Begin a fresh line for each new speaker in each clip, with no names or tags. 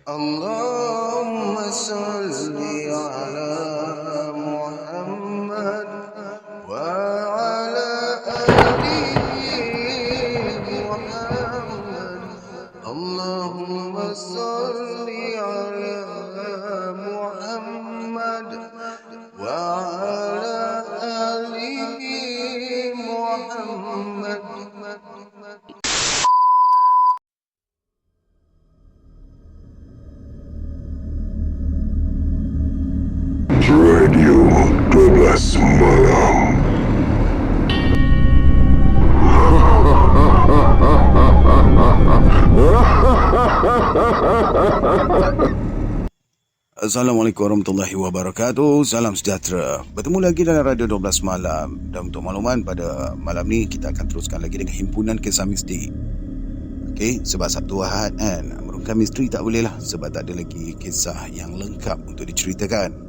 اللهم صل على محمد وعلى آل محمد. اللهم صل على محمد وعلى آل محمد.
Radio 12 Malam.
Assalamualaikum warahmatullahi wabarakatuh. Salam sejahtera. Bertemu lagi dalam Radio 12 Malam. Dan untuk makluman, pada malam ni kita akan teruskan lagi dengan himpunan kisah misteri. Okey, sebab Sabtu Ahad kan, merungkai misteri tak boleh lah, sebab tak ada lagi kisah yang lengkap untuk diceritakan.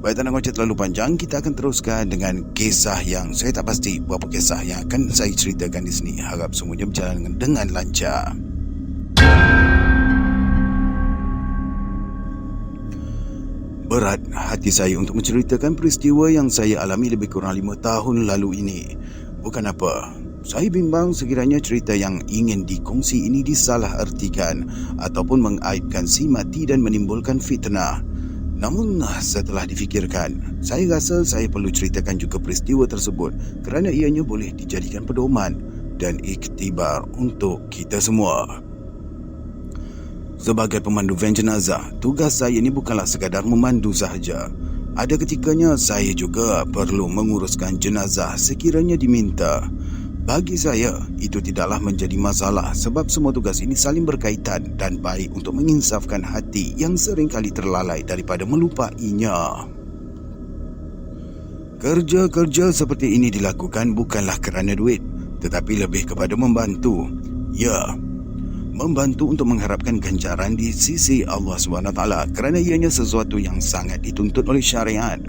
Baik, tak nak kocok terlalu panjang, kita akan teruskan dengan kisah yang saya tak pasti berapa kisah yang akan saya ceritakan di sini. Harap semuanya berjalan dengan lancar. Berat hati saya untuk menceritakan peristiwa yang saya alami lebih kurang 5 tahun lalu ini. Bukan apa, saya bimbang sekiranya cerita yang ingin dikongsi ini disalah artikan ataupun mengaibkan si mati dan menimbulkan fitnah. Namun setelah difikirkan, saya rasa saya perlu ceritakan juga peristiwa tersebut kerana ianya boleh dijadikan pedoman dan iktibar untuk kita semua. Sebagai pemandu van jenazah, tugas saya ini bukanlah sekadar memandu sahaja. Ada ketikanya saya juga perlu menguruskan jenazah sekiranya diminta. Bagi saya, itu tidaklah menjadi masalah sebab semua tugas ini saling berkaitan dan baik untuk menginsafkan hati yang seringkali terlalai daripada melupainya. Kerja-kerja seperti ini dilakukan bukanlah kerana duit, tetapi lebih kepada membantu. Ya, membantu untuk mengharapkan ganjaran di sisi Allah SWT kerana ianya sesuatu yang sangat dituntut oleh syariat.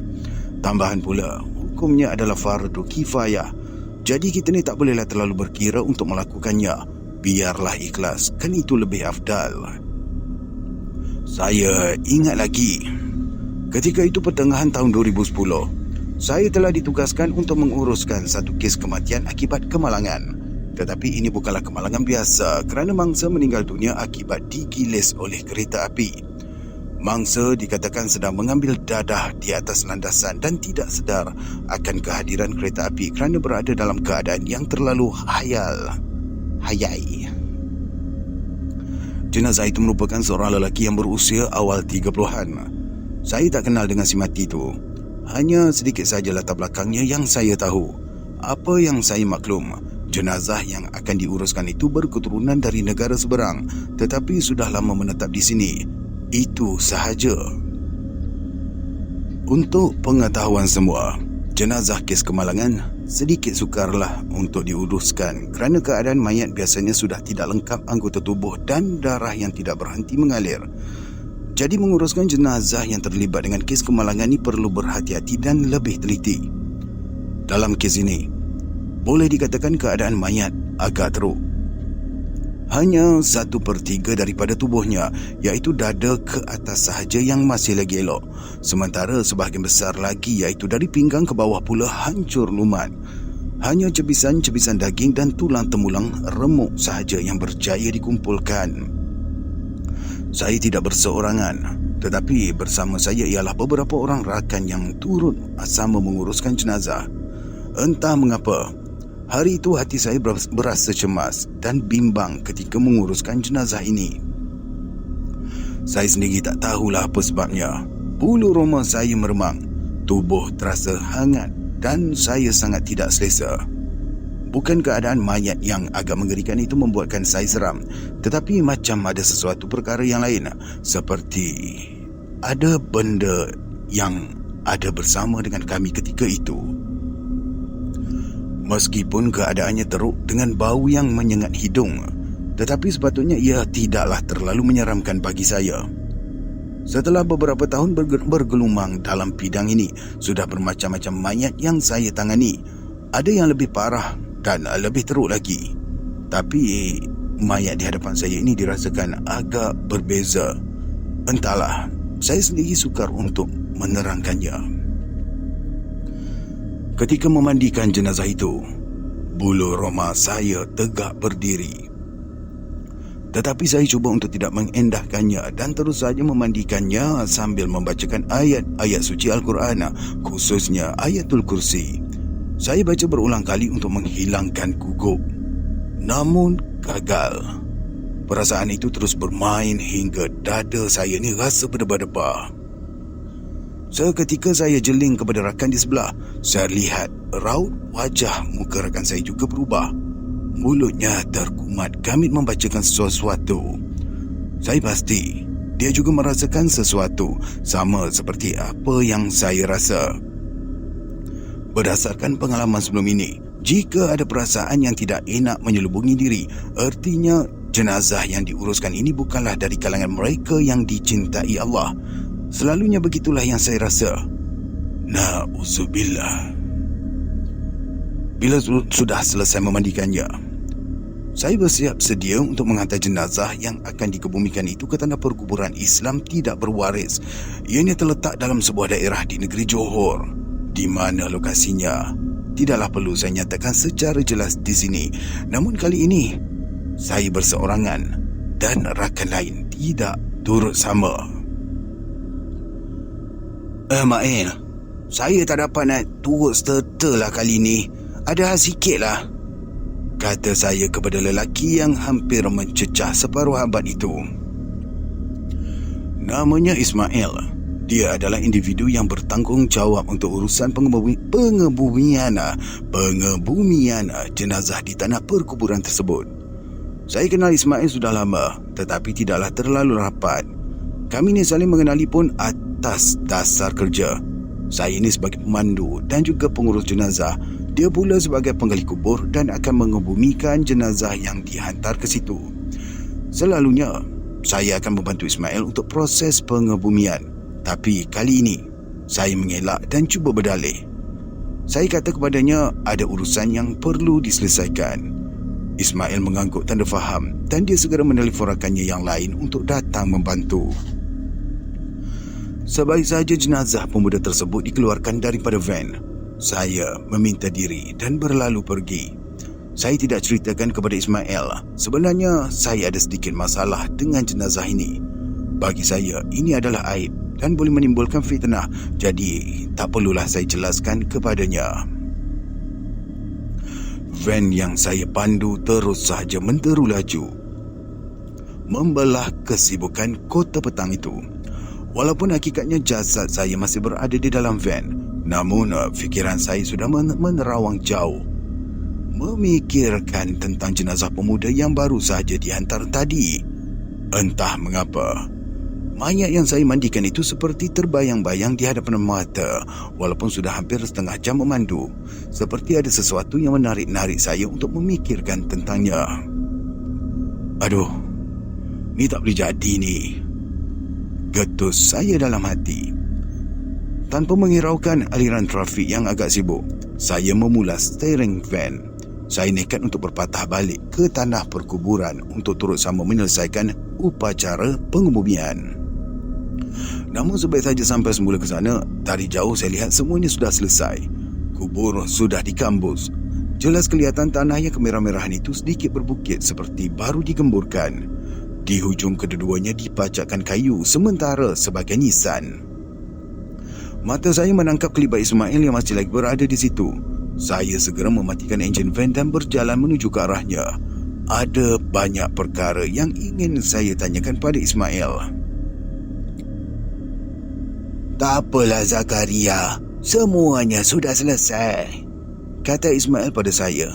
Tambahan pula, hukumnya adalah fardu kifayah. Jadi kita ni tak bolehlah terlalu berkira untuk melakukannya. Biarlah ikhlas, kan itu lebih afdal. Saya ingat lagi, ketika itu pertengahan tahun 2010, saya telah ditugaskan untuk menguruskan satu kes kematian akibat kemalangan. Tetapi ini bukanlah kemalangan biasa kerana mangsa meninggal dunia akibat digiles oleh kereta api. Mangsa dikatakan sedang mengambil dadah di atas landasan dan tidak sedar akan kehadiran kereta api kerana berada dalam keadaan yang terlalu hayai. Jenazah itu merupakan seorang lelaki yang berusia awal 30-an. Saya tak kenal dengan si mati itu. Hanya sedikit saja latar belakangnya yang saya tahu. Apa yang saya maklum, jenazah yang akan diuruskan itu berketurunan dari negara seberang, tetapi sudah lama menetap di sini. Itu sahaja. Untuk pengetahuan semua, jenazah kes kemalangan sedikit sukarlah untuk diuruskan kerana keadaan mayat biasanya sudah tidak lengkap anggota tubuh dan darah yang tidak berhenti mengalir. Jadi menguruskan jenazah yang terlibat dengan kes kemalangan ini perlu berhati-hati dan lebih teliti. Dalam kes ini, boleh dikatakan keadaan mayat agak teruk. Hanya 1/3 daripada tubuhnya, iaitu dada ke atas sahaja yang masih lagi elok. Sementara sebahagian besar lagi, iaitu dari pinggang ke bawah pula hancur lumat. Hanya cebisan-cebisan daging dan tulang temulang remuk sahaja yang berjaya dikumpulkan. Saya tidak berseorangan, tetapi bersama saya ialah beberapa orang rakan yang turut sama menguruskan jenazah. Entah mengapa, hari itu hati saya berasa cemas dan bimbang ketika menguruskan jenazah ini. Saya sendiri tak tahulah apa sebabnya. Bulu roma saya meremang, tubuh terasa hangat dan saya sangat tidak selesa. Bukan keadaan mayat yang agak mengerikan itu membuatkan saya seram, tetapi macam ada sesuatu perkara yang lain, seperti ada benda yang ada bersama dengan kami ketika itu. Meskipun keadaannya teruk dengan bau yang menyengat hidung, tetapi sepatutnya ia tidaklah terlalu menyeramkan bagi saya. Setelah beberapa tahun bergelumang dalam bidang ini, sudah bermacam-macam mayat yang saya tangani. Ada yang lebih parah dan lebih teruk lagi. Tapi mayat di hadapan saya ini dirasakan agak berbeza. Entahlah, saya sendiri sukar untuk menerangkannya. Ketika memandikan jenazah itu, bulu roma saya tegak berdiri. Tetapi saya cuba untuk tidak mengendahkannya dan terus saja memandikannya sambil membacakan ayat-ayat suci Al-Quran, khususnya Ayatul Kursi. Saya baca berulang kali untuk menghilangkan gugup. Namun gagal. Perasaan itu terus bermain hingga dada saya ni rasa berdebar-debar. Seketika saya jeling kepada rakan di sebelah. Saya lihat raut wajah muka rakan saya juga berubah. Mulutnya terkumat gamit membacakan sesuatu. Saya pasti dia juga merasakan sesuatu sama seperti apa yang saya rasa. Berdasarkan pengalaman sebelum ini, jika ada perasaan yang tidak enak menyelubungi diri, artinya jenazah yang diuruskan ini bukanlah dari kalangan mereka yang dicintai Allah. Selalunya begitulah yang saya rasa. Na'udzubillah. Bila sudah selesai memandikannya, saya bersiap sedia untuk menghantar jenazah yang akan dikebumikan itu ke tanah perkuburan Islam tidak berwaris. Ianya terletak dalam sebuah daerah di negeri Johor. Di mana lokasinya tidaklah perlu saya nyatakan secara jelas di sini. Namun kali ini saya berseorangan dan rakan lain tidak turut sama. Mail, saya tak dapat nak turut serta lah kali ni. Ada hal sikit lah, kata saya kepada lelaki yang hampir mencecah separuh abad itu. Namanya Ismail. Dia adalah individu yang bertanggungjawab untuk urusan pengebumian jenazah di tanah perkuburan tersebut. Saya kenal Ismail sudah lama, tetapi tidaklah terlalu rapat. Kami ni saling mengenali pun atas dasar kerja. Saya ini sebagai pemandu dan juga pengurus jenazah. Dia pula sebagai penggali kubur dan akan mengebumikan jenazah yang dihantar ke situ. Selalunya, saya akan membantu Ismail untuk proses pengebumian. Tapi kali ini, saya mengelak dan cuba berdalih. Saya kata kepadanya ada urusan yang perlu diselesaikan. Ismail mengangguk tanda faham dan dia segera menelefon rakannya yang lain untuk datang membantu. Sebaik saja jenazah pemuda tersebut dikeluarkan daripada van, saya meminta diri dan berlalu pergi. Saya tidak ceritakan kepada Ismail. Sebenarnya saya ada sedikit masalah dengan jenazah ini. Bagi saya, ini adalah aib dan boleh menimbulkan fitnah. Jadi, tak perlulah saya jelaskan kepadanya. Van yang saya pandu terus sahaja menderu laju, membelah kesibukan kota petang itu. Walaupun hakikatnya jasad saya masih berada di dalam van, namun fikiran saya sudah menerawang jauh, memikirkan tentang jenazah pemuda yang baru sahaja dihantar tadi. Entah mengapa, mayat yang saya mandikan itu seperti terbayang-bayang di hadapan mata. Walaupun sudah hampir setengah jam memandu, seperti ada sesuatu yang menarik-narik saya untuk memikirkan tentangnya. Aduh, ni tak boleh jadi ni, getus saya dalam hati. Tanpa menghiraukan aliran trafik yang agak sibuk, saya memulas steering van. Saya nekat untuk berpatah balik ke tanah perkuburan untuk turut sama menyelesaikan upacara pengebumian. Namun sebaik saja sampai semula ke sana, dari jauh saya lihat semuanya sudah selesai. Kubur sudah dikambus. Jelas kelihatan tanah yang kemerah-merahan itu sedikit berbukit seperti baru digemburkan. Di hujung kedua-duanya dipacakkan kayu sementara sebagai nisan. Mata saya menangkap kelibat Ismail yang masih lagi berada di situ. Saya segera mematikan enjin van dan berjalan menuju ke arahnya. Ada banyak perkara yang ingin saya tanyakan pada Ismail. Tak apalah Zakaria, semuanya sudah selesai, kata Ismail pada saya.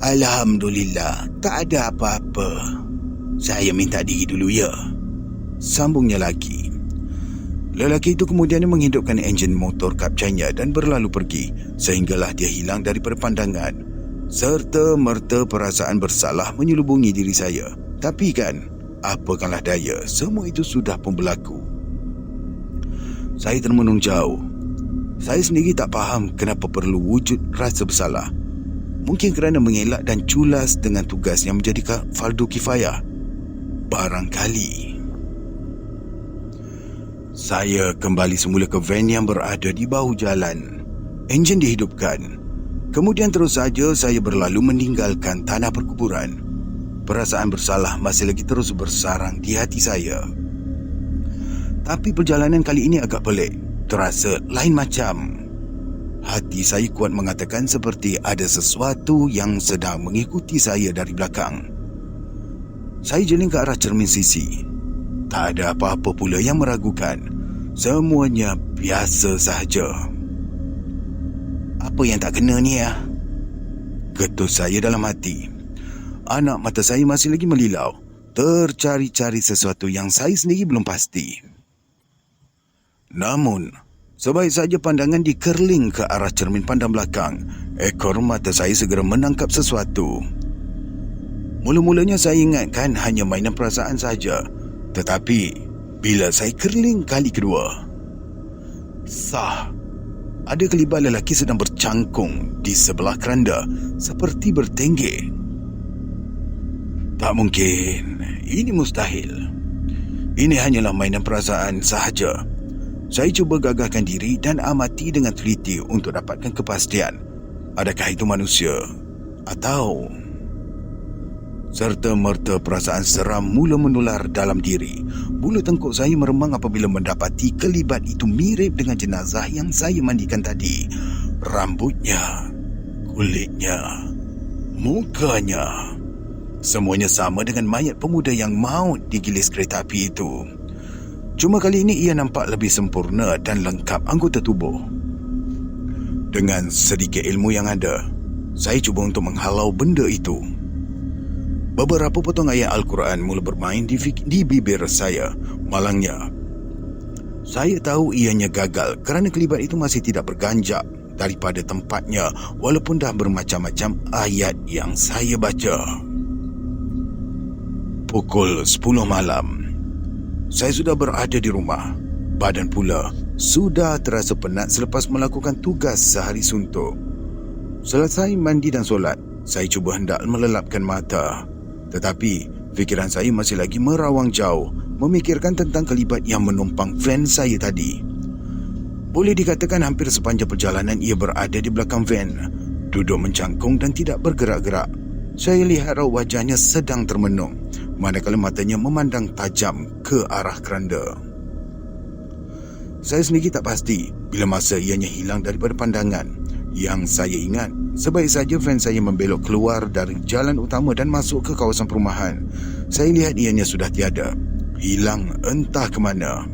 Alhamdulillah, tak ada apa-apa. Saya minta diri dulu ya, sambungnya lagi. Lelaki itu kemudian menghidupkan enjin motor kapcanya dan berlalu pergi, sehinggalah dia hilang daripada pandangan. Serta merta perasaan bersalah menyelubungi diri saya. Tapi kan, apakanlah daya, semua itu sudah pun berlaku. Saya termenung jauh. Saya sendiri tak faham kenapa perlu wujud rasa bersalah. Mungkin kerana mengelak dan culas dengan tugas yang menjadi fardu kifayah. Barangkali. Saya kembali semula ke van yang berada di bahu jalan. Enjin dihidupkan. Kemudian terus saja saya berlalu meninggalkan tanah perkuburan. Perasaan bersalah masih lagi terus bersarang di hati saya. Tapi perjalanan kali ini agak pelik. Terasa lain macam. Hati saya kuat mengatakan seperti ada sesuatu yang sedang mengikuti saya dari belakang. Saya jeling ke arah cermin sisi. Tak ada apa-apa pula yang meragukan. Semuanya biasa sahaja. Apa yang tak kena ni ya? Ketus saya dalam hati. Anak mata saya masih lagi melilau, tercari-cari sesuatu yang saya sendiri belum pasti. Namun, sebaik saja pandangan dikerling ke arah cermin pandang belakang, ekor mata saya segera menangkap sesuatu. Mula-mulanya saya ingatkan hanya mainan perasaan saja. Tetapi, bila saya kerling kali kedua, sah, ada kelibat lelaki sedang bercangkung di sebelah keranda seperti bertenggek. Tak mungkin, ini mustahil. Ini hanyalah mainan perasaan sahaja. Saya cuba gagahkan diri dan amati dengan teliti untuk dapatkan kepastian. Adakah itu manusia? Atau... Serta-merta perasaan seram mula menular dalam diri. Bulu tengkuk saya meremang apabila mendapati kelibat itu mirip dengan jenazah yang saya mandikan tadi. Rambutnya, kulitnya, mukanya, semuanya sama dengan mayat pemuda yang maut digilis kereta api itu. Cuma kali ini ia nampak lebih sempurna dan lengkap anggota tubuh. Dengan sedikit ilmu yang ada, saya cuba untuk menghalau benda itu. Beberapa potong ayat Al-Quran mula bermain di bibir saya. Malangnya, saya tahu ianya gagal kerana kelibat itu masih tidak berganjak daripada tempatnya walaupun dah bermacam-macam ayat yang saya baca. Pukul 10 malam. Saya sudah berada di rumah. Badan pula sudah terasa penat selepas melakukan tugas sehari suntuk. Selesai mandi dan solat, saya cuba hendak melelapkan mata. Tetapi fikiran saya masih lagi merawang jauh, memikirkan tentang kelibat yang menumpang van saya tadi. Boleh dikatakan hampir sepanjang perjalanan ia berada di belakang van, duduk mencangkung dan tidak bergerak-gerak. Saya lihat raut wajahnya sedang termenung, manakala matanya memandang tajam ke arah keranda. Saya sendiri tak pasti bila masa ianya hilang daripada pandangan. Yang saya ingat, sebaik saja van saya membelok keluar dari jalan utama dan masuk ke kawasan perumahan, saya lihat ianya sudah tiada, hilang entah ke mana.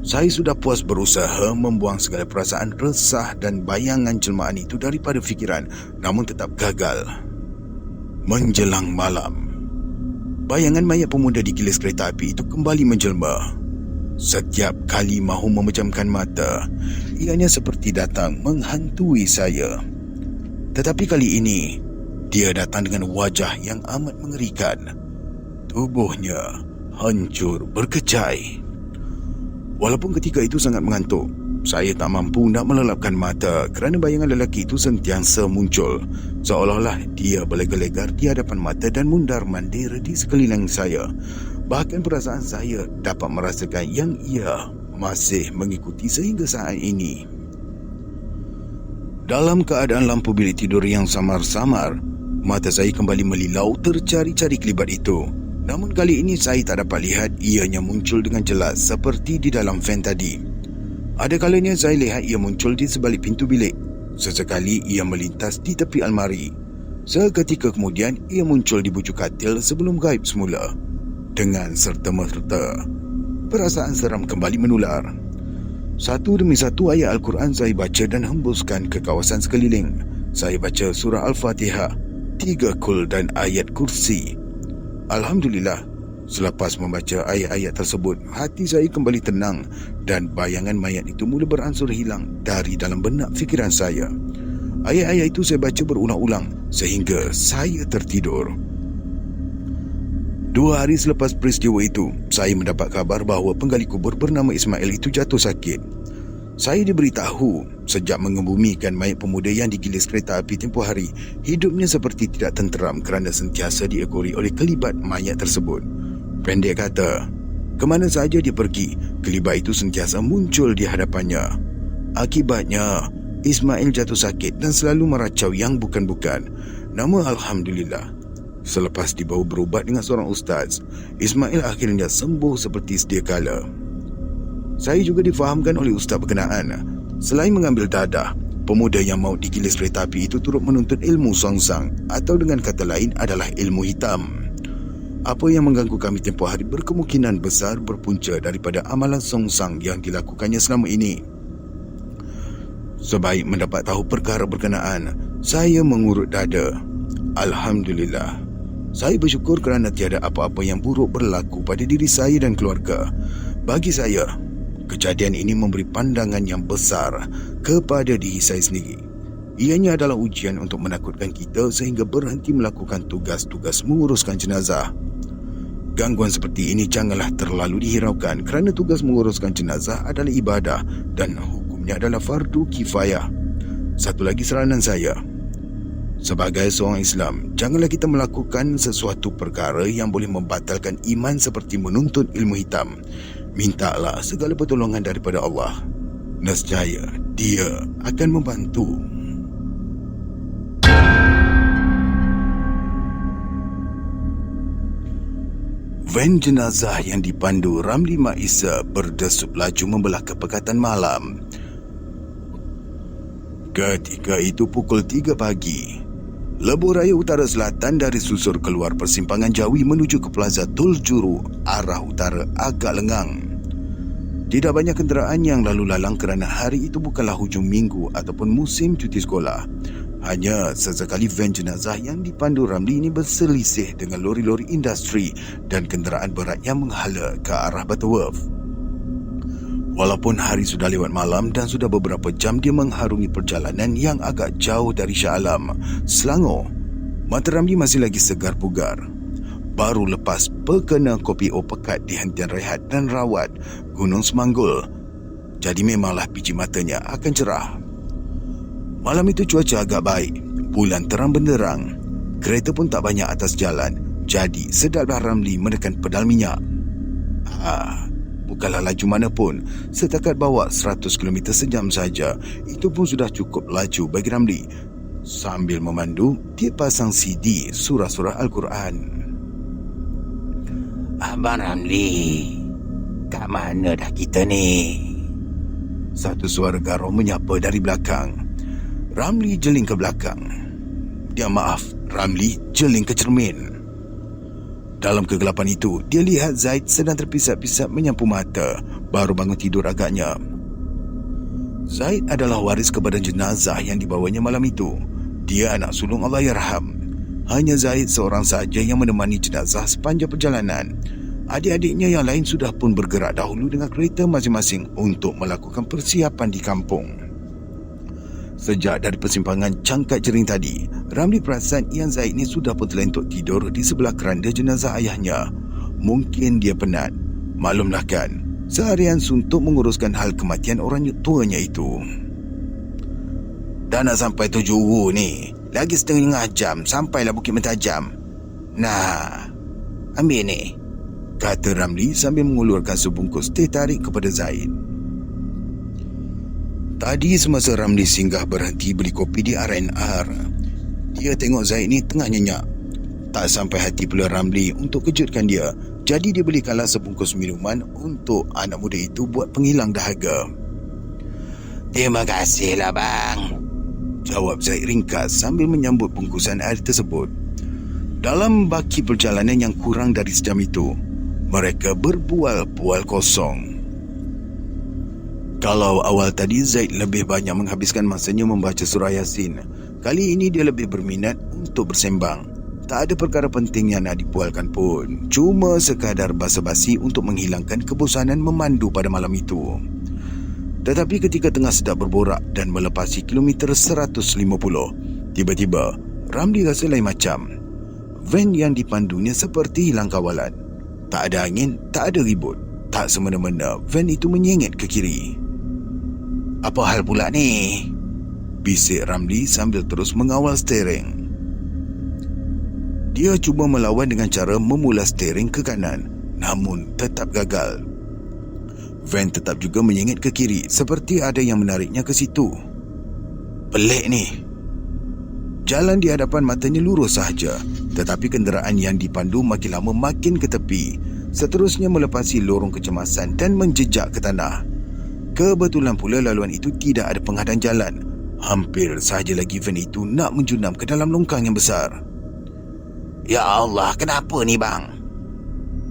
Saya sudah puas berusaha membuang segala perasaan resah dan bayangan jelmaan itu daripada fikiran, namun tetap gagal. Menjelang malam, bayangan mayat pemuda digilis kereta api itu kembali menjelma. Setiap kali mahu memejamkan mata, ianya seperti datang menghantui saya. Tetapi kali ini, dia datang dengan wajah yang amat mengerikan. Tubuhnya hancur berkecai. Walaupun ketika itu sangat mengantuk, saya tak mampu nak melelapkan mata kerana bayangan lelaki itu sentiasa muncul, seolah-olah dia berlegar-legar di hadapan mata dan mundar-mandir di sekeliling saya. Bahkan perasaan saya dapat merasakan yang ia masih mengikuti sehingga saat ini. Dalam keadaan lampu bilik tidur yang samar-samar, mata saya kembali melilau tercari-cari kelibat itu. Namun kali ini saya tak dapat lihat ianya muncul dengan jelas seperti di dalam van tadi. Ada kalanya saya lihat ia muncul di sebalik pintu bilik. Sesekali ia melintas di tepi almari. Seketika kemudian ia muncul di bujuk katil sebelum gaib semula. Dengan serta-merta, perasaan seram kembali menular. Satu demi satu ayat Al-Quran saya baca dan hembuskan ke kawasan sekeliling. Saya baca surah Al-Fatihah, 3 kul dan ayat kursi. Alhamdulillah, selepas membaca ayat-ayat tersebut, hati saya kembali tenang dan bayangan mayat itu mula beransur hilang dari dalam benak fikiran saya. Ayat-ayat itu saya baca berulang-ulang sehingga saya tertidur. 2 hari selepas peristiwa itu, saya mendapat kabar bahawa penggali kubur bernama Ismail itu jatuh sakit. Saya diberitahu sejak mengebumikan mayat pemuda yang digilis kereta api tempoh hari, hidupnya seperti tidak tenteram kerana sentiasa diekori oleh kelibat mayat tersebut. Pendek kata, Kemana saja dia pergi, kelibat itu sentiasa muncul di hadapannya. Akibatnya, Ismail jatuh sakit dan selalu meracau yang bukan-bukan. Namun Alhamdulillah, selepas dibawa berubat dengan seorang ustaz, Ismail akhirnya sembuh seperti sedia kala. Saya juga difahamkan oleh ustaz berkenaan, selain mengambil dadah, pemuda yang maut digilis kereta api itu turut menuntut ilmu songsang, atau dengan kata lain adalah ilmu hitam. Apa yang mengganggu kami tempoh hari berkemungkinan besar berpunca daripada amalan songsang yang dilakukannya selama ini. Sebaik mendapat tahu perkara berkenaan, saya mengurut dada. Alhamdulillah. Saya bersyukur kerana tiada apa-apa yang buruk berlaku pada diri saya dan keluarga. Bagi saya, kejadian ini memberi pandangan yang besar kepada diri saya sendiri. Ianya adalah ujian untuk menakutkan kita sehingga berhenti melakukan tugas-tugas menguruskan jenazah. Gangguan seperti ini janganlah terlalu dihiraukan kerana tugas menguruskan jenazah adalah ibadah dan hukumnya adalah fardu kifayah. Satu lagi saranan saya, sebagai seorang Islam, janganlah kita melakukan sesuatu perkara yang boleh membatalkan iman seperti menuntut ilmu hitam. Mintalah segala pertolongan daripada Allah. Nescaya Dia akan membantu. Van jenazah yang dipandu Ramli Mak Isa berdesup laju membelah ke pekatan malam. Ketika itu pukul 3 pagi, lebuh raya utara selatan dari susur keluar persimpangan Jawi menuju ke Plaza Tol Juru arah utara agak lengang. Tidak banyak kenderaan yang lalu lalang kerana hari itu bukanlah hujung minggu ataupun musim cuti sekolah. Hanya sesekali van jenazah yang dipandu Ramli ini berselisih dengan lori-lori industri dan kenderaan berat yang menghala ke arah Butterworth. Walaupun hari sudah lewat malam dan sudah beberapa jam dia mengharungi perjalanan yang agak jauh dari Shah Alam, Selangor, mata Ramli masih lagi segar pugar. Baru lepas pekena kopi O pekat di hentian rehat dan rawat Gunung Semanggul, jadi memanglah biji matanya akan cerah. Malam itu cuaca agak baik, bulan terang benderang, kereta pun tak banyak atas jalan, jadi sedarlah Ramli menekan pedal minyak. Bukanlah laju mana pun, setakat bawa 100 km sejam saja, itu pun sudah cukup laju bagi Ramli. Sambil memandu, dia pasang CD surah-surah Al-Quran. Abang Ramli, kat mana dah kita ni? Satu suara garau menyapa dari belakang. Ramli jeling ke belakang. Ramli jeling ke cermin. Dalam kegelapan itu, dia lihat Zaid sedang terpisap-pisap menyapu mata, baru bangun tidur agaknya. Zaid adalah waris kepada jenazah yang dibawanya malam itu. Dia anak sulung Allahyarham. Hanya Zaid seorang saja yang menemani jenazah sepanjang perjalanan. Adik-adiknya yang lain sudah pun bergerak dahulu dengan kereta masing-masing untuk melakukan persiapan di kampung. Sejak dari persimpangan Cangkat Jering tadi, Ramli perasan yang Zaid ni sudah pun terlentuk tidur di sebelah keranda jenazah ayahnya. Mungkin dia penat. Maklumlah kan, seharian suntuk menguruskan hal kematian orang tuanya itu. Dah nak sampai Tujuh ni. Lagi setengah jam sampailah Bukit Mentajam. Nah, ambil ni, kata Ramli sambil mengulurkan sebungkus teh tarik kepada Zaid. Tadi semasa Ramli singgah berhenti beli kopi di R&R, dia tengok Zaid ni tengah nyenyak. Tak sampai hati pula Ramli untuk kejutkan dia, jadi dia belikanlah sebungkus minuman untuk anak muda itu buat penghilang dahaga. Terima kasihlah bang, jawab Zaid ringkas sambil menyambut bungkusan air tersebut. Dalam baki perjalanan yang kurang dari sejam itu, mereka berbual-bual kosong. Kalau awal tadi Zaid lebih banyak menghabiskan masanya membaca surah Yasin, kali ini dia lebih berminat untuk bersembang. Tak ada perkara penting yang nak dibualkan pun, cuma sekadar basa-basi untuk menghilangkan kebosanan memandu pada malam itu. Tetapi ketika tengah sedap berborak dan melepasi kilometer 150, tiba-tiba Ramli rasa lain macam. Van yang dipandunya seperti hilang kawalan. Tak ada angin, tak ada ribut. Tak semena-mena van itu menyengit ke kiri. Apa hal pula ni? Bisik Ramli sambil terus mengawal steering. Dia cuba melawan dengan cara memulas steering ke kanan. namun tetap gagal. Van tetap juga menyengit ke kiri seperti ada yang menariknya ke situ. Pelik ni. Jalan di hadapan matanya lurus sahaja, tetapi kenderaan yang dipandu makin lama makin ke tepi, seterusnya melepasi lorong kecemasan dan menjejak ke tanah. Kebetulan pula laluan itu tidak ada penghadang jalan. Hampir sahaja lagi van itu nak menjunam ke dalam longkang yang besar. Ya Allah, kenapa ni bang?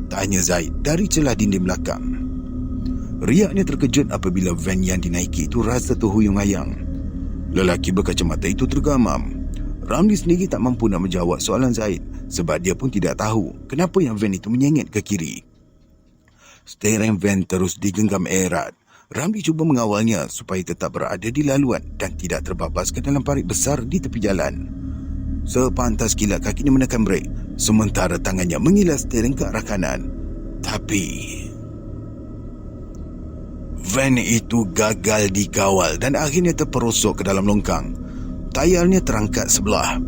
Tanya Zaid dari celah dinding belakang. Riaknya terkejut apabila van yang dinaiki itu rasa terhuyung-hayang. Lelaki berkacamata itu tergamam. Ramli sendiri tak mampu nak menjawab soalan Zaid sebab dia pun tidak tahu kenapa yang van itu menyengit ke kiri. Steering van terus digenggam erat. Ramli cuba mengawalnya supaya tetap berada di laluan dan tidak terbabas ke dalam parit besar di tepi jalan. Sepantas kilat kakinya menekan brek, sementara tangannya mengilas steering ke arah kanan. Tapi van itu gagal dikawal dan akhirnya terperosok ke dalam longkang. Tayarnya terangkat sebelah.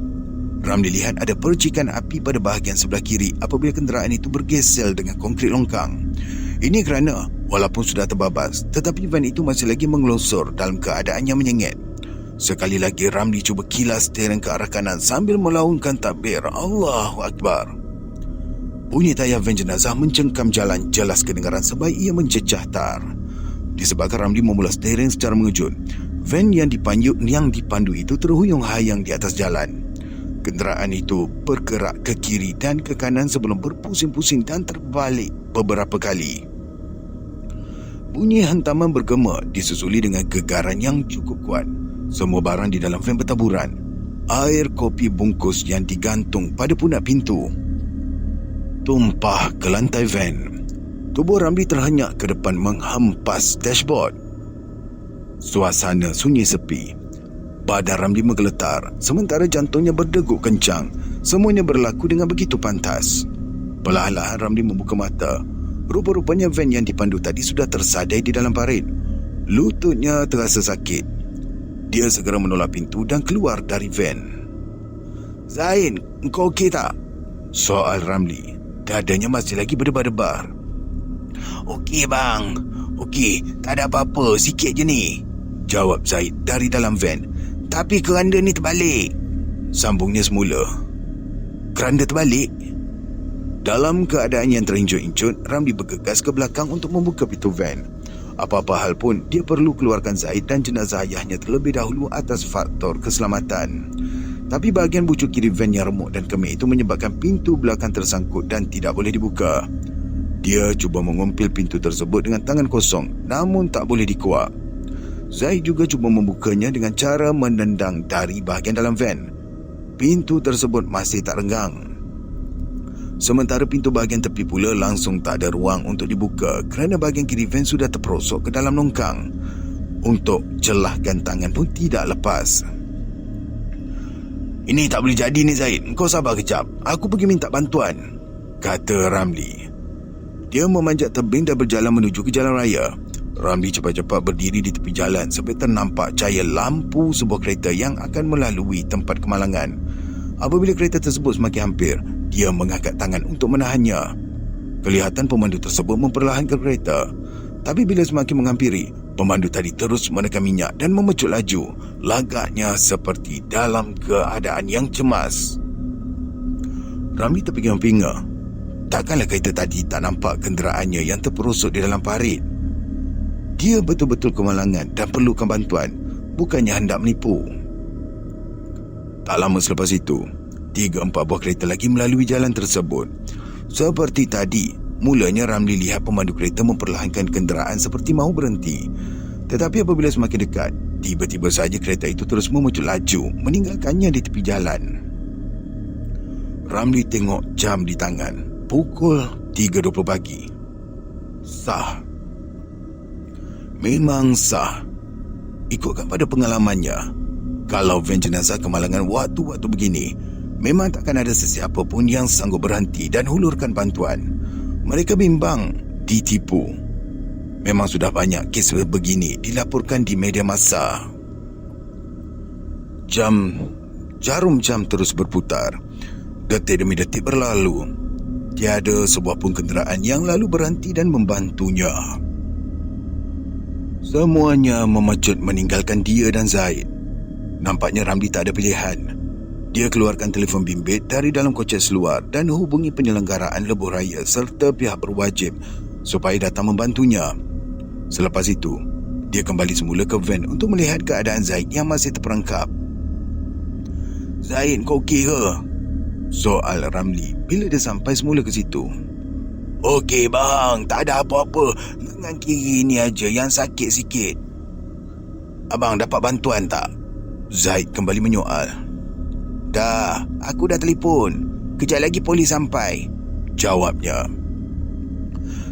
Ramli lihat ada percikan api pada bahagian sebelah kiri apabila kenderaan itu bergesel dengan konkrit longkang. Ini kerana walaupun sudah terbabas, tetapi van itu masih lagi mengelosor dalam keadaan yang menyengit. Sekali lagi Ramli cuba kilas steering ke arah kanan sambil melaungkan takbir Allahu Akbar. Bunyi tayar van jenazah mencengkam jalan jelas kedengaran sebaik ia mencecah tar. Disebabkan Ramli memula steering secara mengejut, van yang dipandu itu terhuyung-hayang di atas jalan. Kenderaan itu bergerak ke kiri dan ke kanan sebelum berpusing-pusing dan terbalik beberapa kali. Bunyi hantaman bergema disusuli dengan gegaran yang cukup kuat. Semua barang di dalam van bertaburan. Air kopi bungkus yang digantung pada pundak pintu tumpah ke lantai van. Tubuh Ramli terhenyak ke depan menghampas dashboard. Suasana sunyi sepi. Badan Ramli menggeletar sementara jantungnya berdegup kencang. Semuanya berlaku dengan begitu pantas. Perlahan-lahan Ramli membuka mata. Rupa-rupanya van yang dipandu tadi sudah tersadai di dalam parit. Lututnya terasa sakit. Dia segera menolak pintu dan keluar dari van. Zain, engkau okey tak? Soal Ramli. Dadanya masih lagi berdebar-debar. Okey bang, okey, tak ada apa-apa, sikit je ni, jawab Zaid dari dalam van. Tapi keranda ni terbalik, sambungnya semula. Keranda terbalik? Dalam keadaan yang terincut-incut, Ramli bergegas ke belakang untuk membuka pintu van. Apa-apa hal pun, dia perlu keluarkan Zaid dan jenazah ayahnya terlebih dahulu atas faktor keselamatan. Tapi bahagian bucuk kiri van yang remuk dan kemik itu menyebabkan pintu belakang tersangkut dan tidak boleh dibuka. Dia cuba mengumpil pintu tersebut dengan tangan kosong, namun tak boleh dikuak. Zaid juga cuba membukanya dengan cara menendang dari bahagian dalam van. Pintu tersebut masih tak renggang. Sementara pintu bahagian tepi pula langsung tak ada ruang untuk dibuka kerana bahagian kiri van sudah terperosok ke dalam longkang. Untuk celahkan tangan pun tidak lepas. Ini tak boleh jadi ni Zaid, kau sabar kejap, aku pergi minta bantuan, kata Ramli. Dia memanjat tebing dan berjalan menuju ke jalan raya. Ramli cepat-cepat berdiri di tepi jalan sampai ternampak cahaya lampu sebuah kereta yang akan melalui tempat kemalangan. Apabila kereta tersebut semakin hampir, dia mengangkat tangan untuk menahannya. Kelihatan pemandu tersebut memperlahankan kereta. Tapi bila semakin menghampiri, pemandu tadi terus menekan minyak dan memecut laju. Lagaknya seperti dalam keadaan yang cemas. Ramli terpinga-pinga. Takkanlah kereta tadi tak nampak kenderaannya yang terperosok di dalam parit. Dia betul-betul kemalangan dan perlukan bantuan, bukannya hendak menipu. Tak lama selepas itu, 3-4 buah kereta lagi melalui jalan tersebut. Seperti tadi, mulanya Ramli lihat pemandu kereta memperlahankan kenderaan seperti mahu berhenti. Tetapi apabila semakin dekat, tiba-tiba saja kereta itu terus memucut laju, meninggalkannya di tepi jalan. Ramli tengok jam di tangan. Pukul 3.20 pagi. Sah. Memang sah. Ikutkan pada pengalamannya, kalau van jenazah kemalangan waktu-waktu begini, memang takkan ada sesiapa pun yang sanggup berhenti dan hulurkan bantuan. Mereka bimbang ditipu. Memang sudah banyak kes begini dilaporkan di media massa. Jarum jam terus berputar. Detik demi detik berlalu. Tiada sebuah pun kenderaan yang lalu berhenti dan membantunya. Semuanya memecut meninggalkan dia dan Zaid. Nampaknya Ramli tak ada pilihan. Dia keluarkan telefon bimbit dari dalam kocek seluar dan hubungi penyelenggaraan lebuh raya serta pihak berwajib supaya datang membantunya. Selepas itu, dia kembali semula ke van untuk melihat keadaan Zaid yang masih terperangkap. "Zaid, kau okey ke?" soal Ramli bila dia sampai semula ke situ. "Okey bang, tak ada apa-apa. Lengan kiri ni aja yang sakit sikit." "Abang dapat bantuan tak?" Zaid kembali menyoal. "Dah, aku dah telefon. Kejap lagi polis sampai," jawabnya.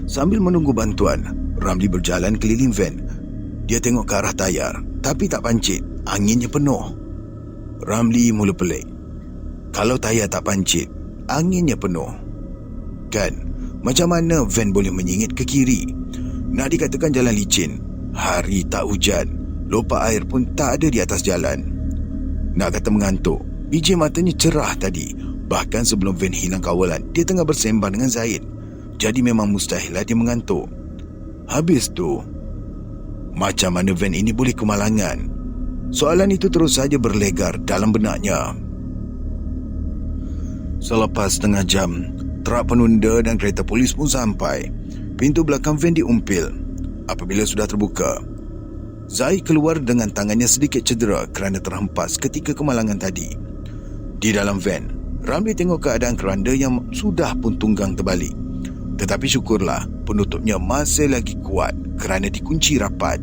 Sambil menunggu bantuan, Ramli berjalan keliling van. Dia tengok ke arah tayar, tapi tak pancit. Anginnya penuh. Ramli mula pelik. Kalau tayar tak pancit, anginnya penuh, kan? Macam mana van boleh menyingit ke kiri? Nak dikatakan jalan licin. Hari tak hujan, lopak air pun tak ada di atas jalan. Nak kata mengantuk, biji matanya cerah tadi. Bahkan sebelum van hilang kawalan, dia tengah bersembang dengan Zaid. Jadi memang mustahillah dia mengantuk. Habis tu, macam mana van ini boleh kemalangan? Soalan itu terus saja berlegar dalam benaknya. Selepas setengah jam, truk penunda dan kereta polis pun sampai. Pintu belakang van diumpil. Apabila sudah terbuka, Zaid keluar dengan tangannya sedikit cedera kerana terhempas ketika kemalangan tadi. Di dalam van, Ramli tengok keadaan keranda yang sudah pun tunggang terbalik. Tetapi syukurlah, penutupnya masih lagi kuat kerana dikunci rapat.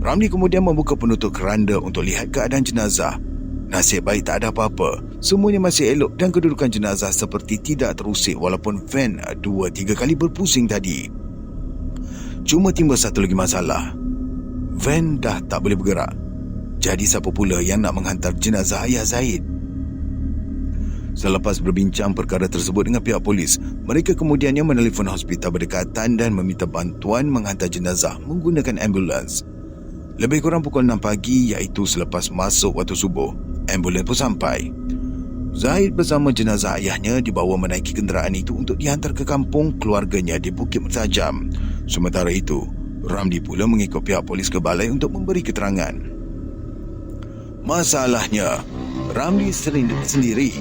Ramli kemudian membuka penutup keranda untuk lihat keadaan jenazah. Nasib baik tak ada apa-apa. Semuanya masih elok dan kedudukan jenazah seperti tidak terusik walaupun van 2-3 kali berpusing tadi. Cuma timbul satu lagi masalah. Van dah tak boleh bergerak. Jadi siapa pula yang nak menghantar jenazah ayah Zaid? Selepas berbincang perkara tersebut dengan pihak polis, mereka kemudiannya menelefon hospital berdekatan dan meminta bantuan menghantar jenazah menggunakan ambulans. Lebih kurang pukul 6 pagi, iaitu selepas masuk waktu subuh, ambulans pun sampai. Zaid bersama jenazah ayahnya dibawa menaiki kenderaan itu untuk dihantar ke kampung keluarganya di Bukit Mertajam. Sementara itu, Ramli pula mengikut pihak polis ke balai untuk memberi keterangan. Masalahnya, Ramli sendiri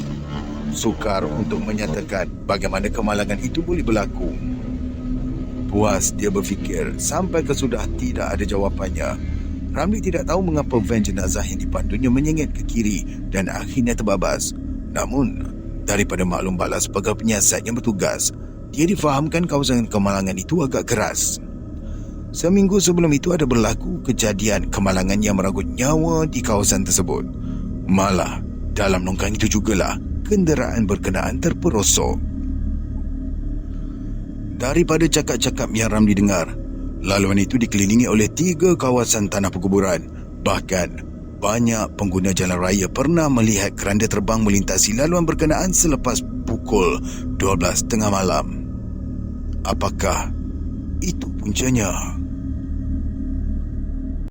sukar untuk menyatakan bagaimana kemalangan itu boleh berlaku. Puas dia berfikir sampai ke sudah tidak ada jawapannya. Ramli tidak tahu mengapa van jenazah yang dipandunya menyengit ke kiri dan akhirnya terbabas. Namun, daripada maklum balas sebagai penyiasat yang bertugas, dia difahamkan kawasan kemalangan itu agak keras. Seminggu sebelum itu ada berlaku kejadian kemalangan yang merenggut nyawa di kawasan tersebut. Malah, dalam longkang itu jugalah kenderaan berkenaan terperosok. Daripada cakap-cakap yang Ramli dengar, laluan itu dikelilingi oleh 3 kawasan tanah perkuburan. Bahkan, banyak pengguna jalan raya pernah melihat keranda terbang melintasi laluan berkenaan selepas pukul 12 tengah malam. Apakah itu puncanya?